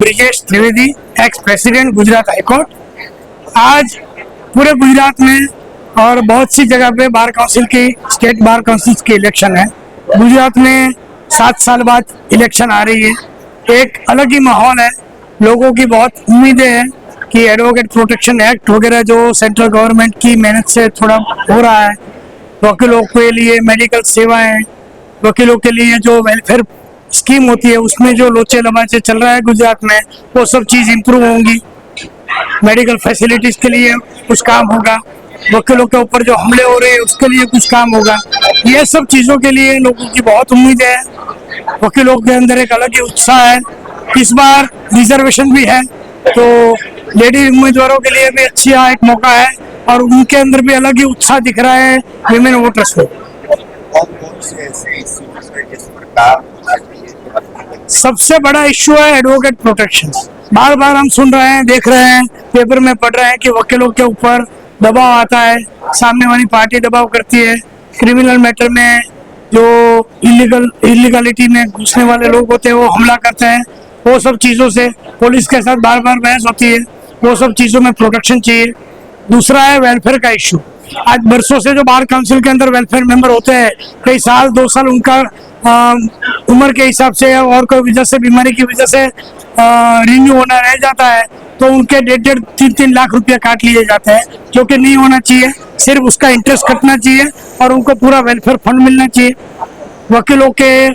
Brijesh Trivedi, ex president Gujarat high court. आज पूरे गुजरात में और बहुत सी जगह पे बार काउंसिल की, स्टेट बार काउंसिल की इलेक्शन है। गुजरात में 7 साल बाद इलेक्शन आ रही है। एक अलग ही माहौल है, लोगों की बहुत उम्मीदें हैं कि एडवोकेट प्रोटेक्शन एक्ट वगैरह जो सेंट्रल गवर्नमेंट की मेहनत से थोड़ा हो रहा है, वकीलों के लिए मेडिकल सेवाएं, वकीलों के लिए जो वेलफेयर स्कीम होती है उसमें जो लोचे लबाचे चल रहा है गुजरात में, वो सब चीज़ इम्प्रूव होंगी। मेडिकल फैसिलिटीज के लिए कुछ काम होगा, वकीलों के ऊपर जो हमले हो रहे हैं उसके लिए कुछ काम होगा। ये सब चीज़ों के लिए लोगों की बहुत उम्मीद है। वकीलों के अंदर एक अलग ही उत्साह है। इस बार रिजर्वेशन भी है, तो लेडी उम्मीदवारों के लिए भी अच्छा एक मौका है और उनके अंदर भी अलग ही उत्साह दिख रहा है विमेन वोटर्स को। सबसे बड़ा इश्यू है एडवोकेट प्रोटेक्शन। बार बार हम सुन रहे हैं, देख रहे हैं, पेपर में पढ़ रहे हैं कि वकीलों के ऊपर दबाव आता है, सामने वाली पार्टी दबाव करती है, क्रिमिनल मैटर में जो इलीगलिटी में घुसने वाले लोग होते हैं वो हमला करते हैं। वो सब चीज़ों से पुलिस के साथ बार बार बहस होती है, वो सब चीज़ों में प्रोटेक्शन चाहिए। दूसरा है वेलफेयर का इश्यू। आज बरसों से जो बार काउंसिल के अंदर वेलफेयर मेंबर होते हैं, कई साल 2 साल उनका उम्र के हिसाब से और कोई वजह से, बीमारी की वजह से रिन्यू होना रह जाता है, तो उनके 1.5 3 लाख रुपया काट लिए जाते हैं, जो कि नहीं होना चाहिए। सिर्फ उसका इंटरेस्ट कटना चाहिए और उनको पूरा वेलफेयर फंड मिलना चाहिए। वकीलों के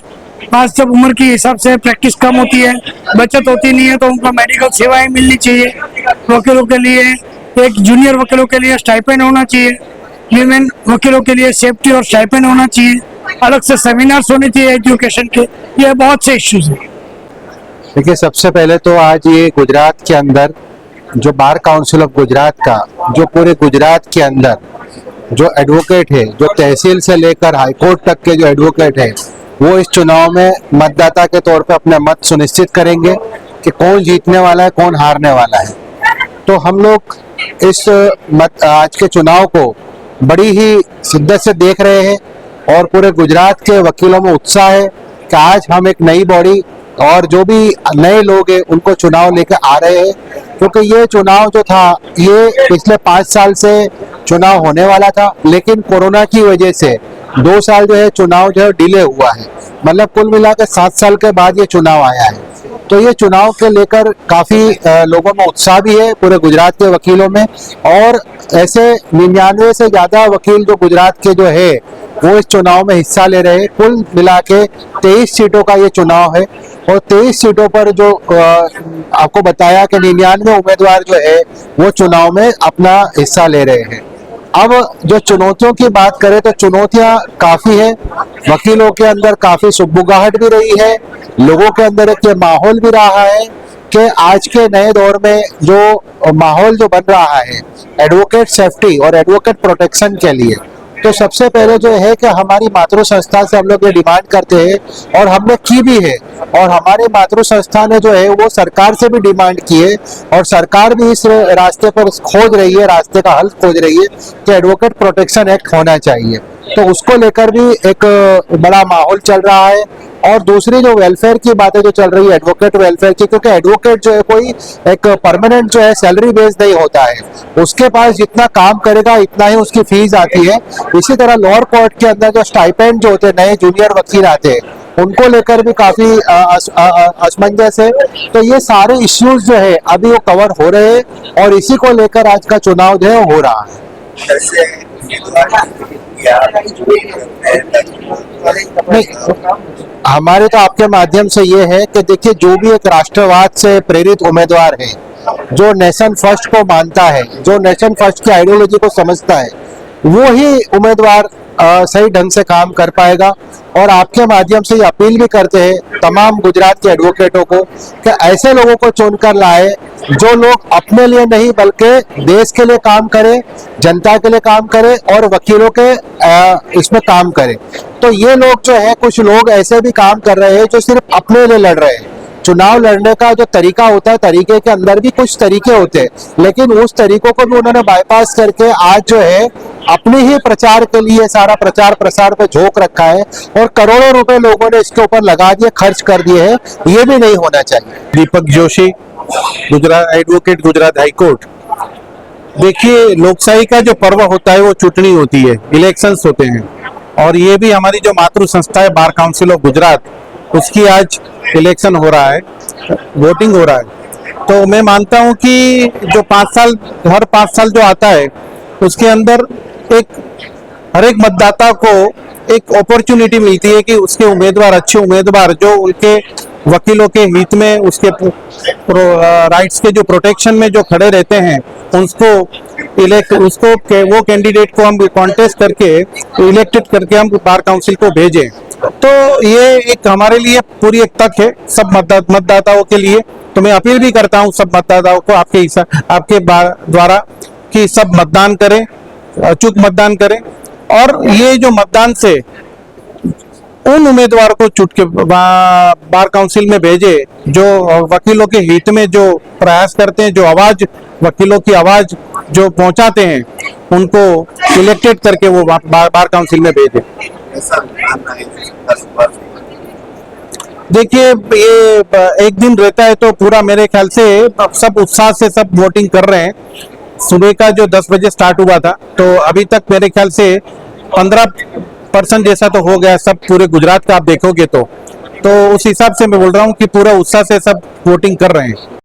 पास जब उम्र के हिसाब से प्रैक्टिस कम होती है, बचत होती नहीं है, तो उनको मेडिकल सेवाएं मिलनी चाहिए। वकीलों के लिए, एक जूनियर वकीलों के लिए स्टाइपेंड होना चाहिए, वीमेन वकीलों के लिए सेफ्टी और स्टाइपेंड होना चाहिए, अलग से सेमिनार्स होने चाहिए एजुकेशन के। ये बहुत से इश्यूज हैं। देखिए, सबसे पहले तो आज ये गुजरात के अंदर जो बार काउंसिल ऑफ गुजरात का, जो पूरे गुजरात के अंदर जो एडवोकेट है, जो तहसील से लेकर हाईकोर्ट तक के जो एडवोकेट है, वो इस चुनाव में मतदाता के तौर पे अपने मत सुनिश्चित करेंगे कि कौन जीतने वाला है, कौन हारने वाला है। तो हम लोग इस आज के चुनाव को बड़ी ही शिद्दत से देख रहे हैं और पूरे गुजरात के वकीलों में उत्साह है कि आज हम एक नई बॉडी और जो भी नए लोग हैं उनको चुनाव लेकर आ रहे हैं, क्योंकि ये चुनाव जो था ये पिछले 5 साल से चुनाव होने वाला था, लेकिन कोरोना की वजह से 2 साल जो है चुनाव जो है डिले हुआ है। मतलब कुल मिलाकर 7 साल के बाद ये चुनाव आया है। तो ये चुनाव के लेकर काफी लोगों में उत्साह भी है पूरे गुजरात के वकीलों में, और ऐसे 99 से ज्यादा वकील जो गुजरात के जो है वो इस चुनाव में हिस्सा ले रहे हैं। कुल मिला के 23 सीटों का ये चुनाव है और 23 सीटों पर जो आपको बताया कि 99 उम्मीदवार जो है वो चुनाव में अपना हिस्सा ले रहे हैं। अब जो चुनौतियों की बात करें तो चुनौतियां काफी है, वकीलों के अंदर काफी सुगबुगाहट भी रही है, लोगों के अंदर एक माहौल भी रहा है कि आज के नए दौर में जो माहौल जो बन रहा है एडवोकेट सेफ्टी और एडवोकेट प्रोटेक्शन के लिए, तो सबसे पहले जो है कि हमारी मातृ संस्था से हम लोग ये डिमांड करते हैं और हमने की भी है, और हमारी मातृ संस्था ने जो है वो सरकार से भी डिमांड की है और सरकार भी इस रास्ते पर खोज रही है, रास्ते का हल खोज रही है कि एडवोकेट प्रोटेक्शन एक्ट होना चाहिए। तो उसको लेकर भी एक बड़ा माहौल चल रहा है। और दूसरी जो वेलफेयर की बातें जो चल रही है एडवोकेट वेलफेयर की, क्योंकि एडवोकेट जो है कोई एक परमानेंट जो है सैलरी बेस नहीं होता है, उसके पास जितना काम करेगा इतना ही उसकी फीस आती है। इसी तरह लोअर कोर्ट के अंदर जो स्टाइपेंड जो होते हैं, नए जूनियर वकील आते हैं, उनको लेकर भी काफी असमंजस है। तो ये सारे इश्यूज जो है अभी वो कवर हो रहे हैं और इसी को लेकर आज का चुनाव जो है हो रहा है। नहीं, हमारे तो आपके माध्यम से ये है कि देखिए, जो भी एक राष्ट्रवाद से प्रेरित उम्मीदवार है, जो नेशन फर्स्ट को मानता है, जो नेशन फर्स्ट की आइडियोलॉजी को समझता है, वो ही उम्मीदवार सही ढंग से काम कर पाएगा। और आपके माध्यम से ये अपील भी करते हैं तमाम गुजरात के एडवोकेटों को कि ऐसे लोगों को चुनकर लाए जो लोग अपने लिए नहीं बल्कि देश के लिए काम करें, जनता के लिए काम करें और वकीलों के इसमें काम करें। तो ये लोग जो है, कुछ लोग ऐसे भी काम कर रहे हैं जो सिर्फ अपने लिए लड़ रहे हैं, चुनाव लड़ने का जो तरीका होता है, तरीके के अंदर भी कुछ तरीके होते हैं, लेकिन उस तरीकों को भी उन्होंने बाईपास करके आज जो है अपने ही प्रचार के लिए सारा प्रचार प्रसार पे झोंक रखा है और करोड़ों रुपए लोगों ने इसके ऊपर लगा दिए, खर्च कर दिए हैं। ये भी नहीं होना चाहिए। Deepak Joshi, Gujarat advocate, Gujarat high court. देखिए, लोकशाही का जो पर्व होता है वो चुनाव होती है, इलेक्शंस होते हैं, और ये भी हमारी जो मातृ संस्था है बार काउंसिल ऑफ गुजरात, उसकी आज इलेक्शन हो रहा है, वोटिंग हो रहा है। तो मैं मानता हूं कि जो 5 साल, हर 5 साल जो आता है उसके अंदर हर एक मतदाता को एक अपॉर्चुनिटी मिलती है कि उसके उम्मीदवार, अच्छे उम्मीदवार जो उनके वकीलों के हित में, उसके राइट्स के जो प्रोटेक्शन में जो खड़े रहते हैं, वो कैंडिडेट को हम कॉन्टेस्ट करके इलेक्टेड करके हम बार काउंसिल को भेजें। तो ये एक हमारे लिए पूरी एक तक है सब मतदाताओं के लिए। तो मैं अपील भी करता हूँ सब मतदाताओं को आपके द्वारा कि सब मतदान करें, अचूक मतदान करें, और ये जो मतदान से उन उम्मीदवार को चुन के बार काउंसिल में भेजे जो वकीलों के हित में जो प्रयास करते हैं, जो आवाज, वकीलों की आवाज जो पहुंचाते हैं, उनको इलेक्टेड करके वो बार काउंसिल में भेजे। देखिए, ये एक दिन रहता है तो पूरा मेरे ख्याल से सब उत्साह से सब वोटिंग कर रहे हैं। सुबह का जो 10 बजे स्टार्ट हुआ था, तो अभी तक मेरे ख्याल से 15% जैसा तो हो गया सब पूरे गुजरात का आप देखोगे तो उस हिसाब से मैं बोल रहा हूँ कि पूरा उत्साह से सब वोटिंग कर रहे हैं।